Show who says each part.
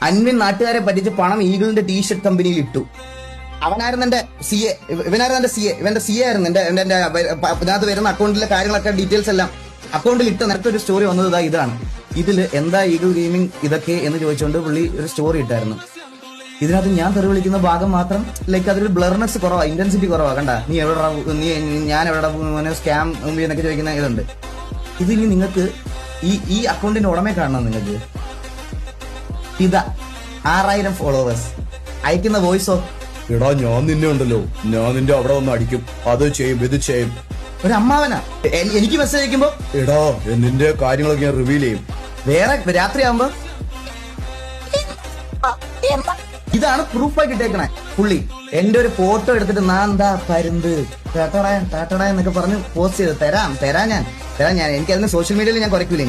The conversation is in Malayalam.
Speaker 1: അൻവിൻ നാട്ടുകാരെ പറ്റിച്ച് പണം ഈഗിളിന്റെ ടീഷർട്ട് കമ്പനിയിൽ ഇട്ടു. അവനായിരുന്നു എന്റെ സി എ, ഇവനായിരുന്നു എന്റെ സി എ, ഇവന്റെ സി എ ആയിരുന്നു എന്റെ ഇതിനകത്ത് വരുന്ന അക്കൗണ്ടിലെ കാര്യങ്ങളൊക്കെ ഡീറ്റെയിൽസ് എല്ലാം അക്കൗണ്ടിൽ ഇട്ട് നേരത്തെ സ്റ്റോറി വന്നത് ഇതാണ്. ഇതിൽ എന്താ ഈഗിൾ ഗെയിമിംഗ് ഇതൊക്കെ എന്ന് ചോദിച്ചുകൊണ്ട് പുള്ളി ഒരു സ്റ്റോറി ഇട്ടായിരുന്നു. ഇതിനകത്ത് ഞാൻ തെറി വിളിക്കുന്ന ഭാഗം മാത്രം ലൈക്ക് അതൊരു ബ്ലർനെസ് കുറവാ, ഇന്റൻസിറ്റി കുറവാ. കണ്ട നീ എവിടെ ഞാൻ എവിടെ സ്കാം എന്നൊക്കെ ചോദിക്കുന്ന ഇതുണ്ട്. ഇതിനി നിങ്ങൾക്ക് ഈ അക്കൗണ്ടിന്റെ ഉടമയെ കാണണം. നിങ്ങൾക്ക് ഇതാ 6000 ഫോളോവേഴ്സ് അയക്കുന്ന വോയിസോ,
Speaker 2: എടാ ഞാൻ നിന്നെ ഉണ്ടല്ലോ, ഞാൻ നിന്റെ അവിടെ വന്ന് അടിക്കും, അത് ചെയ്യും ഇത് ചെയ്യും.
Speaker 1: ഒരു അമ്മാവനാ എനിക്ക് മെസ്സേജ് അയക്കുമ്പോ,
Speaker 2: എടാ നിന്റെ കാര്യങ്ങളൊക്കെ ഞാൻ റിവീൽ ചെയ്യും.
Speaker 1: വേറെ രാത്രിയാകുമ്പോ ഇതാണ് പ്രൂഫായി കിട്ടേക്കണേ. പുള്ളി എന്റെ ഒരു ഫോട്ടോ എടുത്തിട്ട് ഞാൻ എന്താ പരുന്ത് ടാറ്റടാ എന്നൊക്കെ പറഞ്ഞ് പോസ്റ്റ് ചെയ്ത് തരാം ഞാൻ എനിക്കതിന് സോഷ്യൽ മീഡിയയിൽ ഞാൻ കുറയ്ക്കൂല.